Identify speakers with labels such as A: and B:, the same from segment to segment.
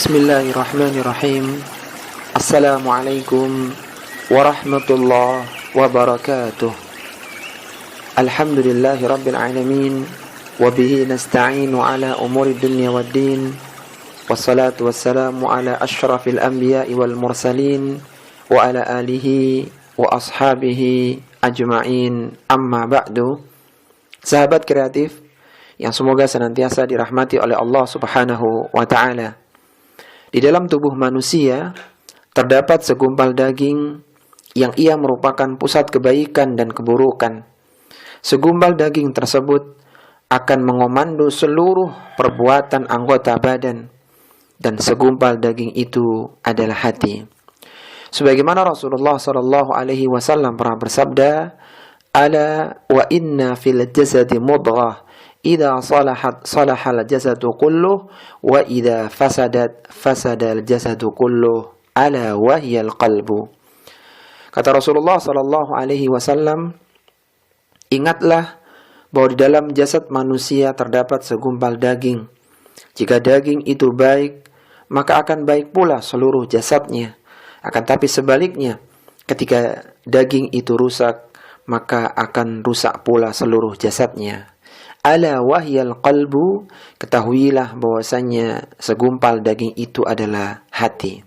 A: Bismillahirrahmanirrahim. Assalamualaikum warahmatullahi wabarakatuh. Alhamdulillahi rabbil alamin. Wabihi nasta'inu ala umuri dunya waddin. Wassalatu wassalamu ala ashrafil anbiya'i wal mursalin. Wa ala alihi wa ashabihi ajma'in. Amma ba'du. Sahabat kreatif yang semoga senantiasa dirahmati oleh Allah subhanahu wa ta'ala. Di dalam tubuh manusia terdapat segumpal daging yang ia merupakan pusat kebaikan dan keburukan. Segumpal daging tersebut akan mengomando seluruh perbuatan anggota badan, dan segumpal daging itu adalah hati. Sebagaimana Rasulullah sallallahu alaihi wasallam pernah bersabda, "Ala wa inna fil jasadi mudghah. Idza salahat salahal jasadu kulluh wa idza fasadat fasadal jasadu kulluh ala wahyal qalbu." Kata Rasulullah sallallahu alaihi wasallam, ingatlah bahwa di dalam jasad manusia terdapat segumpal daging. Jika daging itu baik, maka akan baik pula seluruh jasadnya. Akan tapi sebaliknya, ketika daging itu rusak, maka akan rusak pula seluruh jasadnya. Ala wahyal qalbu, ketahuilah bahwasanya segumpal daging itu adalah hati.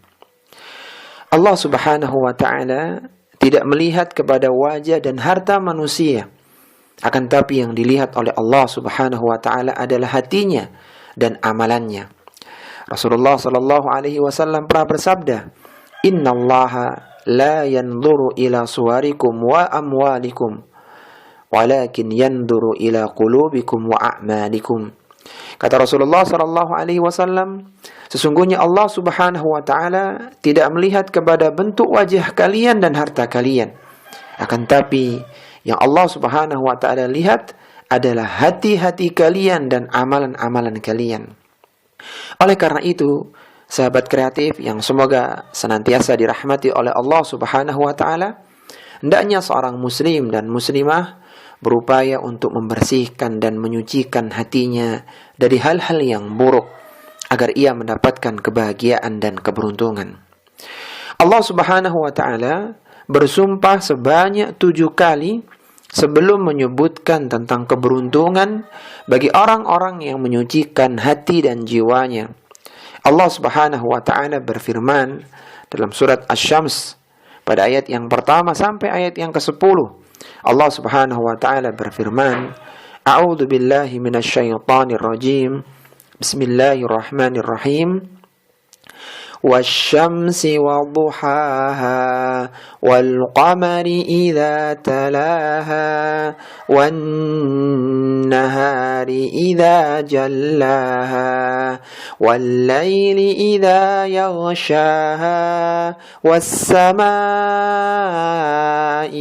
A: Allah subhanahu wa ta'ala tidak melihat kepada wajah dan harta manusia. Akan tapi yang dilihat oleh Allah subhanahu wa ta'ala adalah hatinya dan amalannya. Rasulullah sallallahu alaihi wasallam pernah bersabda, "Innallaha la yanzuru ila suwarikum wa amwalikum, walakin yanduru ila qulubikum wa a'malikum." Kata Rasulullah sallallahu alaihi wasallam, sesungguhnya Allah Subhanahu wa taala tidak melihat kepada bentuk wajah kalian dan harta kalian. Akan tapi yang Allah Subhanahu wa taala lihat adalah hati-hati kalian dan amalan-amalan kalian. Oleh karena itu, sahabat kreatif yang semoga senantiasa dirahmati oleh Allah Subhanahu wa taala, hendaknya seorang muslim dan muslimah berupaya untuk membersihkan dan menyucikan hatinya dari hal-hal yang buruk agar ia mendapatkan kebahagiaan dan keberuntungan. Allah Subhanahu wa ta'ala bersumpah sebanyak 7 kali sebelum menyebutkan tentang keberuntungan bagi orang-orang yang menyucikan hati dan jiwanya. Allah Subhanahu wa ta'ala berfirman dalam surat Asy-Syams pada ayat yang pertama sampai ayat yang ke-10. Allah Subhanahu wa ta'ala berfirman, "A'udzu billahi minasyaitonir rajim. Bismillahirrahmanirrahim. Wasyamsi wadduhaha wal qamari idza talaha wan nahari idza jallaha wal laili idza yaghshaha was samaa'i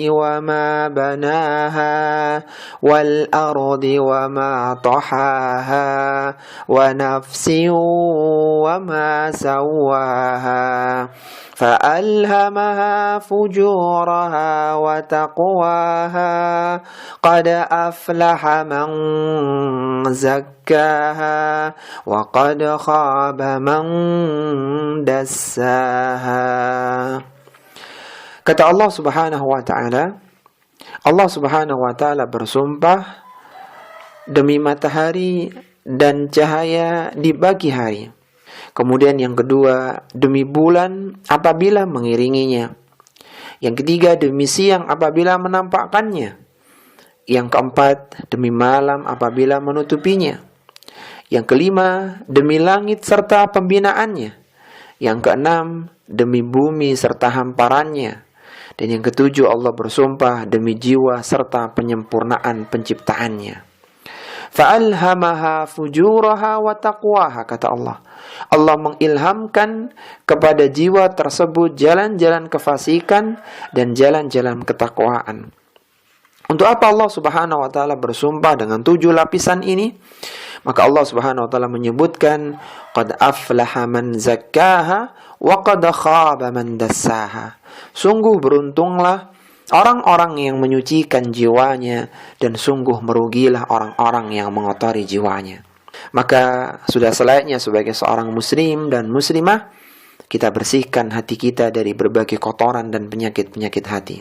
A: wama banaha wal ardi wama tahaha wa nafsin wama sawwaha فألهمها فجورها وتقواها قد أفلح من زكاها وقد خاب من دساها. Kata Allah Subhanahu wa ta'ala, Allah Subhanahu wa ta'ala bersumpah demi matahari dan cahaya di pagi hari. Kemudian yang kedua, demi bulan apabila mengiringinya. Yang ketiga, demi siang apabila menampakkannya. Yang keempat, demi malam apabila menutupinya. Yang kelima, demi langit serta pembinaannya. Yang keenam, demi bumi serta hamparannya. Dan yang ketujuh, Allah bersumpah demi jiwa serta penyempurnaan penciptaannya. Fa'alhamaha fujuraha wa taqwaha, kata Allah. Allah mengilhamkan kepada jiwa tersebut jalan-jalan kefasikan dan jalan-jalan ketakwaan. Untuk apa Allah Subhanahu wa ta'ala bersumpah dengan 7 lapisan ini? Maka Allah Subhanahu wa ta'ala menyebutkan, qad aflaha man zakkaha wa qad khaba man dassaha. Sungguh beruntunglah orang-orang yang menyucikan jiwanya, dan sungguh merugilah orang-orang yang mengotori jiwanya. Maka sudah selayaknya sebagai seorang muslim dan muslimah, kita bersihkan hati kita dari berbagai kotoran dan penyakit-penyakit hati.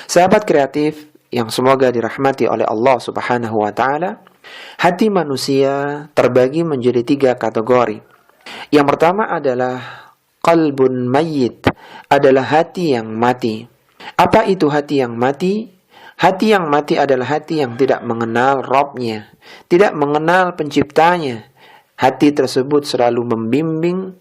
A: Sahabat kreatif yang semoga dirahmati oleh Allah Subhanahu wa ta'ala, hati manusia terbagi menjadi 3 kategori. Yang pertama adalah qalbun mayyit, adalah hati yang mati. Apa itu hati yang mati? Hati yang mati adalah hati yang tidak mengenal Rabb-Nya, tidak mengenal penciptanya. Hati tersebut selalu membimbing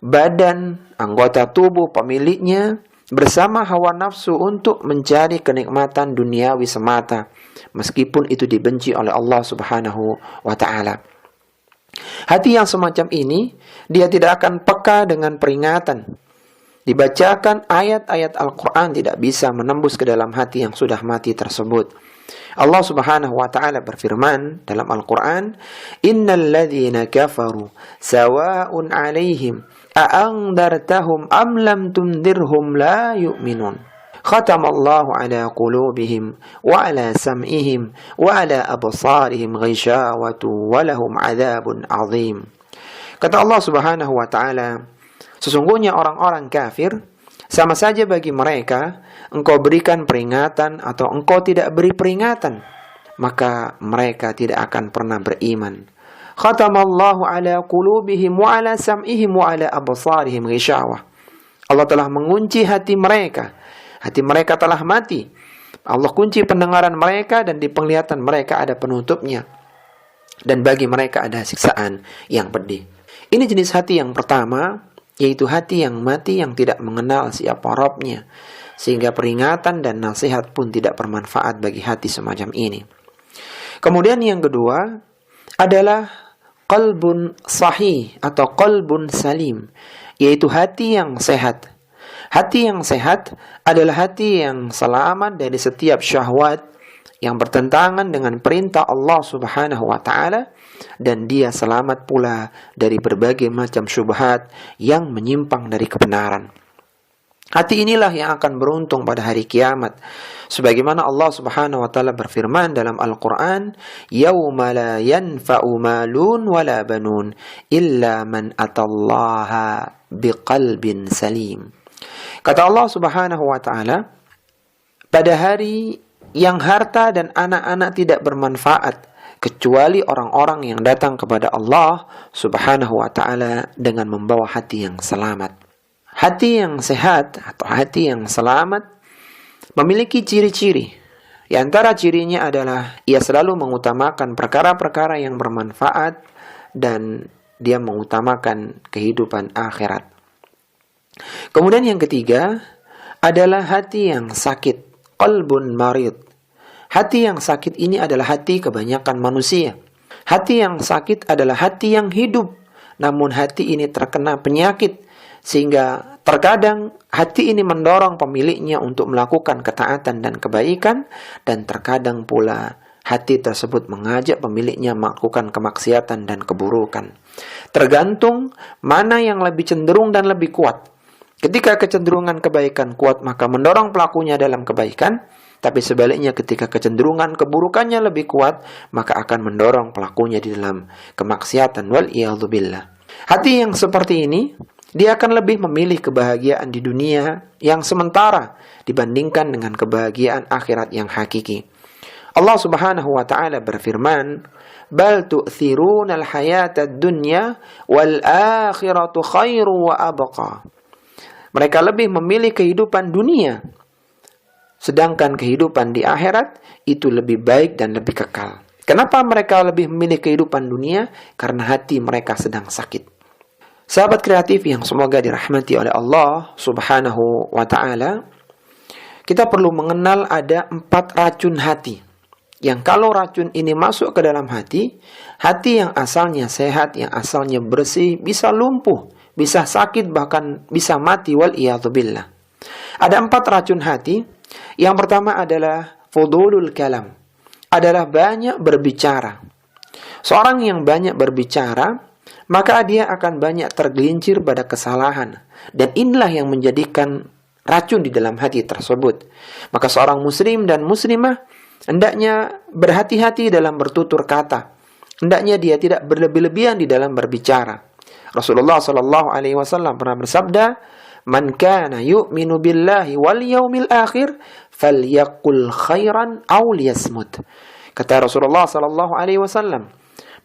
A: badan, anggota tubuh pemiliknya bersama hawa nafsu untuk mencari kenikmatan duniawi semata, meskipun itu dibenci oleh Allah Subhanahu wa ta'ala. Hati yang semacam ini, dia tidak akan peka dengan peringatan. Dibacakan ayat-ayat Al-Quran tidak bisa menembus ke dalam hati yang sudah mati tersebut. Allah Subhanahu wa ta'ala berfirman dalam Al-Quran, Innal ladhina kafaru sawa'un alaihim a'angdartahum am lam tundirhum la yu'minun. Khatamallahu ala qulubihim wa ala sam'ihim wa ala absarihim ghishawatu wa lahum adzabun azim. Kata Allah Subhanahu wa ta'ala, sesungguhnya orang-orang kafir sama saja bagi mereka engkau berikan peringatan atau engkau tidak beri peringatan, maka mereka tidak akan pernah beriman. Khatamallahu ala qulubihim wa ala sam'ihim wa ala absarihim ghishawah. Allah telah mengunci hati mereka. Hati mereka telah mati. Allah kunci pendengaran mereka dan di penglihatan mereka ada penutupnya. Dan bagi mereka ada siksaan yang pedih. Ini jenis hati yang pertama, yaitu hati yang mati yang tidak mengenal siapa Rabb-Nya. Sehingga peringatan dan nasihat pun tidak bermanfaat bagi hati semacam ini. Kemudian yang kedua adalah qalbun sahih atau qalbun salim, yaitu hati yang sehat. Hati yang sehat adalah hati yang selamat dari setiap syahwat yang bertentangan dengan perintah Allah Subhanahu wa ta'ala, dan dia selamat pula dari berbagai macam syubhat yang menyimpang dari kebenaran. Hati inilah yang akan beruntung pada hari kiamat. Sebagaimana Allah Subhanahu wa ta'ala berfirman dalam Al-Quran, Yawma la yanfa'u malun wala banun illa man atallaha biqalbin salim. Kata Allah Subhanahu wa ta'ala, pada hari yang harta dan anak-anak tidak bermanfaat, kecuali orang-orang yang datang kepada Allah Subhanahu wa ta'ala dengan membawa hati yang selamat. Hati yang sehat atau hati yang selamat memiliki ciri-ciri. Di antara cirinya adalah ia selalu mengutamakan perkara-perkara yang bermanfaat dan dia mengutamakan kehidupan akhirat. Kemudian yang ketiga adalah hati yang sakit, qalbun marid. Hati yang sakit ini adalah hati kebanyakan manusia. Hati yang sakit adalah hati yang hidup, namun hati ini terkena penyakit, sehingga terkadang hati ini mendorong pemiliknya untuk melakukan ketaatan dan kebaikan, dan terkadang pula hati tersebut mengajak pemiliknya melakukan kemaksiatan dan keburukan. Tergantung mana yang lebih cenderung dan lebih kuat. Ketika kecenderungan kebaikan kuat, maka mendorong pelakunya dalam kebaikan. Tapi sebaliknya ketika kecenderungan keburukannya lebih kuat, maka akan mendorong pelakunya di dalam kemaksiatan. Wal'iyadzubillah. Hati yang seperti ini, dia akan lebih memilih kebahagiaan di dunia yang sementara dibandingkan dengan kebahagiaan akhirat yang hakiki. Allah Subhanahu wa ta'ala berfirman, Bal tu'thiruna al-hayata ad-dunya wal akhiratu khairu wa abqa. Mereka lebih memilih kehidupan dunia, sedangkan kehidupan di akhirat itu lebih baik dan lebih kekal. Kenapa mereka lebih memilih kehidupan dunia? Karena hati mereka sedang sakit. Sahabat kreatif yang semoga dirahmati oleh Allah Subhanahu wa ta'ala, kita perlu mengenal ada 4 racun hati. Yang kalau racun ini masuk ke dalam hati, hati yang asalnya sehat, yang asalnya bersih, bisa lumpuh, bisa sakit, bahkan bisa mati. Wal'iyadzubillah. Ada 4 racun hati. Yang pertama adalah fudulul kalam, adalah banyak berbicara. Seorang yang banyak berbicara, maka dia akan banyak tergelincir pada kesalahan. Dan inilah yang menjadikan racun di dalam hati tersebut. Maka seorang muslim dan muslimah hendaknya berhati-hati dalam bertutur kata. hendaknya dia tidak berlebih-lebihan di dalam berbicara. Rasulullah sallallahu alaihi wasallam pernah bersabda, "Man kana yu'minu billahi wal yaumil akhir falyaqul khairan aw liyasmut." Kata Rasulullah sallallahu alaihi wasallam,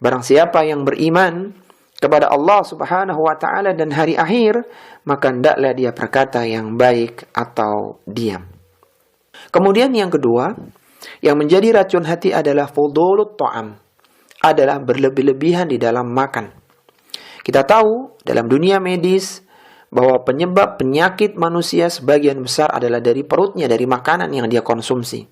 A: barang siapa yang beriman kepada Allah Subhanahu wa taala dan hari akhir, maka hendaklah dia berkata yang baik atau diam. Kemudian yang kedua, yang menjadi racun hati adalah fudulut ta'am, adalah berlebih-lebihan di dalam makan. Kita tahu dalam dunia medis bahwa penyebab penyakit manusia sebagian besar adalah dari perutnya, dari makanan yang dia konsumsi.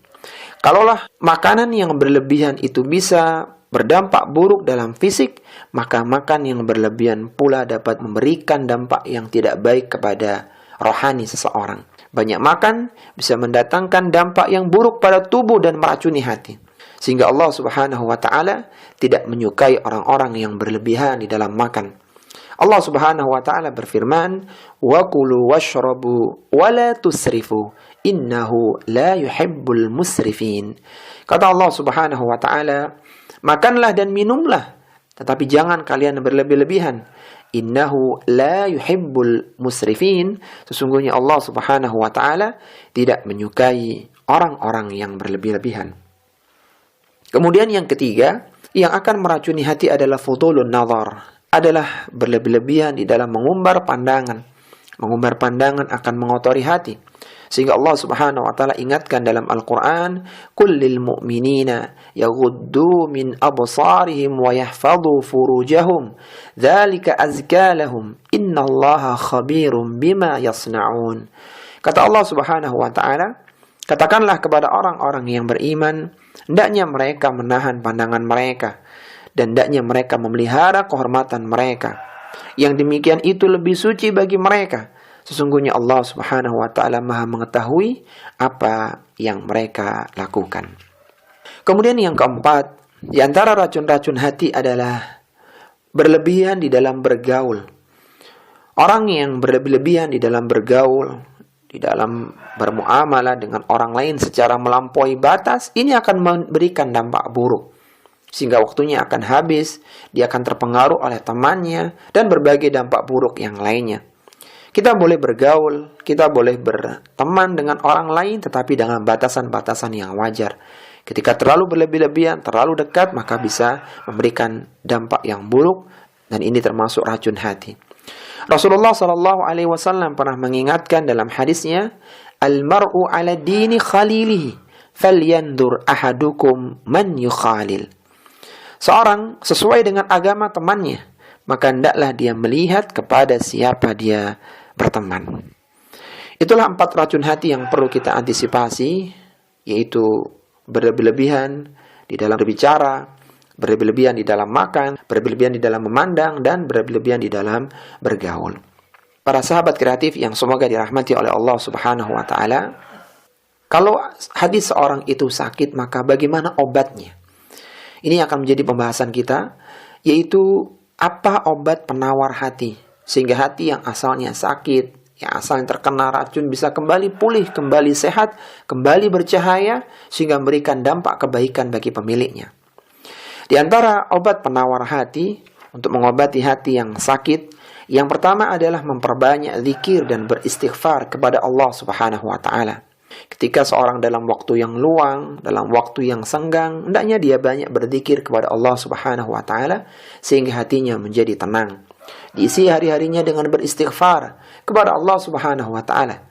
A: Kalaulah makanan yang berlebihan itu bisa berdampak buruk dalam fisik, maka makan yang berlebihan pula dapat memberikan dampak yang tidak baik kepada rohani seseorang. Banyak makan bisa mendatangkan dampak yang buruk pada tubuh dan meracuni hati. Sehingga Allah Subhanahu wa taala tidak menyukai orang-orang yang berlebihan di dalam makan. Allah Subhanahu wa taala berfirman, "Wa kulu washrabu wa la tusrifu, innahu la yuhibbul musrifin." Kata Allah Subhanahu wa taala, makanlah dan minumlah, tetapi jangan kalian berlebih-lebihan. Innahu la yuhibbul musrifin. Sesungguhnya Allah Subhanahu wa taala tidak menyukai orang-orang yang berlebih-lebihan. Kemudian yang ketiga, yang akan meracuni hati adalah fudulun nazar, adalah berlebih-lebihan di dalam mengumbar pandangan. Mengumbar pandangan akan mengotori hati. Sehingga Allah Subhanahu wa taala ingatkan dalam Al-Qur'an, "Qul lil mu'minina yaghuddu min absarihim wa yahfadhu furujahum, dzalika azka lahum, innallaha khabirum bima yasna'un." Kata Allah Subhanahu wa taala, katakanlah kepada orang-orang yang beriman, hendaknya mereka menahan pandangan mereka dan hendaknya mereka memelihara kehormatan mereka. Yang demikian itu lebih suci bagi mereka. Sesungguhnya Allah Subhanahu wa taala Maha mengetahui apa yang mereka lakukan. Kemudian yang keempat, di antara racun-racun hati adalah berlebihan di dalam bergaul. Orang yang berlebih-lebihan di dalam bergaul, di dalam bermuamalah dengan orang lain secara melampaui batas, ini akan memberikan dampak buruk. Sehingga waktunya akan habis, dia akan terpengaruh oleh temannya, dan berbagai dampak buruk yang lainnya. Kita boleh bergaul, kita boleh berteman dengan orang lain, tetapi dengan batasan-batasan yang wajar. Ketika terlalu berlebih-lebihan, terlalu dekat, maka bisa memberikan dampak yang buruk, dan ini termasuk racun hati. Rasulullah SAW pernah mengingatkan dalam hadisnya, "Al-mar'u ala dini khalilihi, falyandur ahadukum man yukhalil." Seorang sesuai dengan agama temannya, maka hendaklah dia melihat kepada siapa dia berteman. Itulah 4 racun hati yang perlu kita antisipasi, yaitu berlebih-lebihan di dalam berbicara, berlebih-lebihan di dalam makan, berlebih-lebihan di dalam memandang, dan berlebih-lebihan di dalam bergaul. Para sahabat kreatif yang semoga dirahmati oleh Allah Subhanahu wa taala, kalau hati seorang itu sakit, maka bagaimana obatnya? Ini akan menjadi pembahasan kita, yaitu apa obat penawar hati, sehingga hati yang asalnya sakit, yang asalnya terkena racun bisa kembali pulih, kembali sehat, kembali bercahaya, sehingga memberikan dampak kebaikan bagi pemiliknya. Di antara obat penawar hati, untuk mengobati hati yang sakit, yang pertama adalah memperbanyak zikir dan beristighfar kepada Allah Subhanahu wa taala. Ketika seorang dalam waktu yang luang, dalam waktu yang senggang, hendaknya dia banyak berzikir kepada Allah Subhanahu wa taala sehingga hatinya menjadi tenang. Diisi hari-harinya dengan beristighfar kepada Allah Subhanahu wa taala.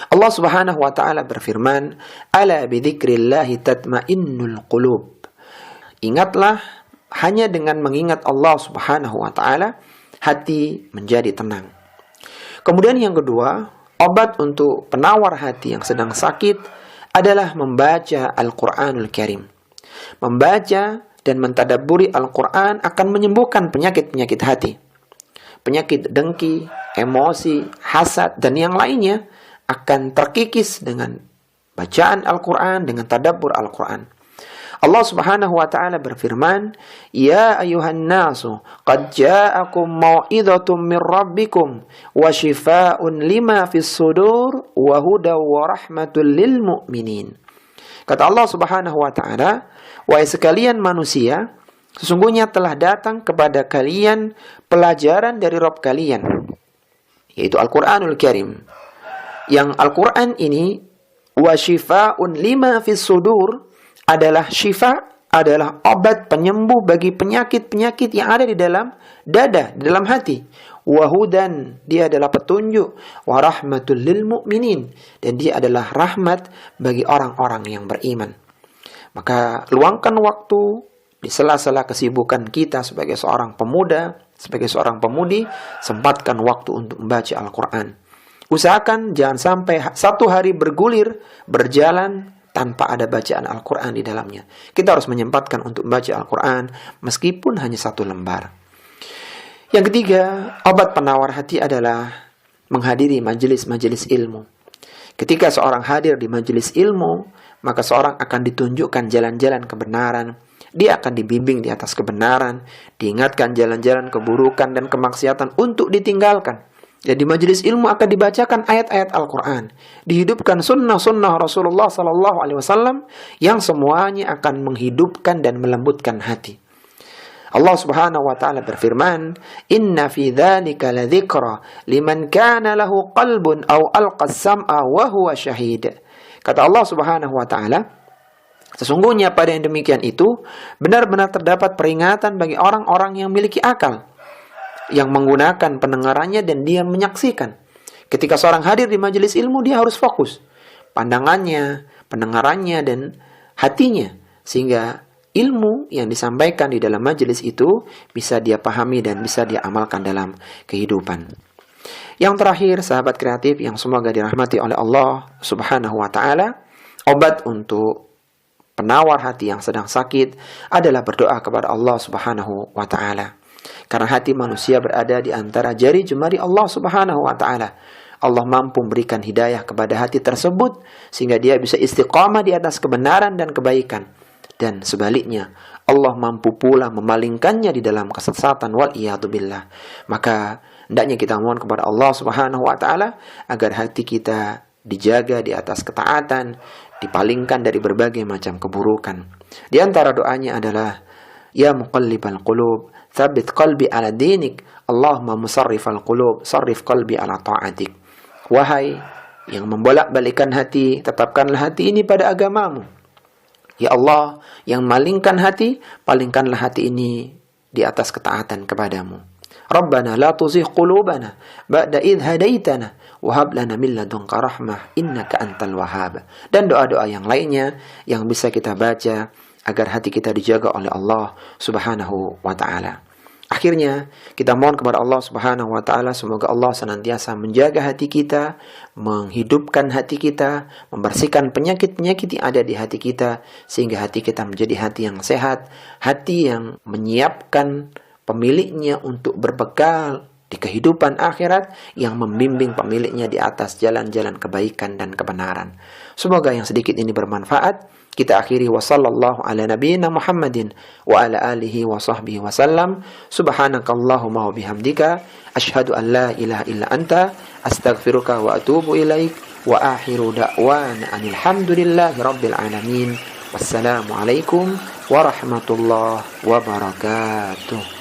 A: Allah Subhanahu wa taala berfirman, "Ala bidzikrillahi tatmainnul qulub." Ingatlah, hanya dengan mengingat Allah Subhanahu wa taala hati menjadi tenang. Kemudian yang kedua, obat untuk penawar hati yang sedang sakit adalah membaca Al-Quranul Karim. Membaca dan mentadabburi Al-Quran akan menyembuhkan penyakit-penyakit hati. Penyakit dengki, emosi, hasad, dan yang lainnya akan terkikis dengan bacaan Al-Quran, dengan tadabbur Al-Quran. Allah Subhanahu wa taala berfirman, "Ya ayuhan nasu, qad ja'akum mau'idhatum mir rabbikum wa shifaa'un lima fis sudur wa hudaw wa rahmatul lil mu'minin." Kata Allah Subhanahu wa taala, "Wahai sekalian manusia, Sesungguhnya telah datang kepada kalian pelajaran dari Rabb kalian, yaitu Al-Quranul Karim. Yang Al-Quran ini, wa shifa'un lima fis sudur, adalah syifa, adalah obat penyembuh bagi penyakit-penyakit yang ada di dalam dada, di dalam hati. Wahudan, dia adalah petunjuk. Warahmatul lil mu'minin, dan dia adalah rahmat bagi orang-orang yang beriman. Maka luangkan waktu di sela-sela kesibukan kita sebagai seorang pemuda, sebagai seorang pemudi, sempatkan waktu untuk membaca Al-Quran. Usahakan jangan sampai satu hari bergulir, berjalan tanpa ada bacaan Al-Quran di dalamnya. Kita harus menyempatkan untuk membaca Al-Quran meskipun hanya satu lembar. Yang ketiga, obat penawar hati adalah menghadiri majelis-majelis ilmu. Ketika seorang hadir di majelis ilmu, maka seorang akan ditunjukkan jalan-jalan kebenaran. Dia akan dibimbing di atas kebenaran, diingatkan jalan-jalan keburukan dan kemaksiatan untuk ditinggalkan. Dan di majelis ilmu akan dibacakan ayat-ayat Al-Quran, dihidupkan sunnah-sunnah Rasulullah SAW yang semuanya akan menghidupkan dan melembutkan hati. Allah Subhanahu wa taala berfirman, "Inna fi dzalika ladzikra liman kana lahu qalbun aw alqa as-sam'a wa huwa syahid." Kata Allah Subhanahu wa taala, sesungguhnya pada yang demikian itu benar-benar terdapat peringatan bagi orang-orang yang memiliki akal, yang menggunakan pendengarannya dan dia menyaksikan. Ketika seorang hadir di majelis ilmu, dia harus fokus pandangannya, pendengarannya, dan hatinya, sehingga ilmu yang disampaikan di dalam majelis itu bisa dia pahami dan bisa dia amalkan dalam kehidupan. Yang terakhir, sahabat kreatif yang semoga dirahmati oleh Allah Subhanahu wa taala, obat untuk penawar hati yang sedang sakit adalah berdoa kepada Allah Subhanahu wa taala. Karena hati manusia berada di antara jari jemari Allah Subhanahu wa taala. Allah mampu memberikan hidayah kepada hati tersebut sehingga dia bisa istiqamah di atas kebenaran dan kebaikan. Dan sebaliknya, Allah mampu pula memalingkannya di dalam kesesatan wal iyadu billah. Maka hendaknya kita mohon kepada Allah Subhanahu wa taala agar hati kita dijaga di atas ketaatan, dipalingkan dari berbagai macam keburukan. Di antara doanya adalah, ya muqallibal qulub, tsabbit qalbi ala dinik, Allahumma musarrifal qulub, sarrif qalbi ala ta'atik. Wahai yang membolak-balikan hati, tetapkanlah hati ini pada agamamu. Ya Allah, yang malingkan hati, palingkanlah hati ini di atas ketaatan kepadamu. Rabbana la tuzigh qulubana ba'da idh hadaitana wa hab lana min ladunka rahmah innaka antal wahhab. Dan doa-doa yang lainnya yang bisa kita baca agar hati kita dijaga oleh Allah Subhanahu wa taala. Akhirnya, kita mohon kepada Allah Subhanahu wa taala semoga Allah senantiasa menjaga hati kita, menghidupkan hati kita, membersihkan penyakit-penyakit yang ada di hati kita sehingga hati kita menjadi hati yang sehat, hati yang menyiapkan pemiliknya untuk berbekal di kehidupan akhirat, yang membimbing pemiliknya di atas jalan-jalan kebaikan dan kebenaran. Semoga yang sedikit ini bermanfaat. Kita akhiri wa sallallahu ala nabiyyina Muhammadin wa ala alihi wa sahbihi wa sallam. Subhanakallahumma wa bihamdika asyhadu an la ilaha illa anta astaghfiruka wa atubu ilaik wa akhiru da'wana anil hamdulillahi rabbil alamin. Wassalamu alaikum warahmatullahi wabarakatuh.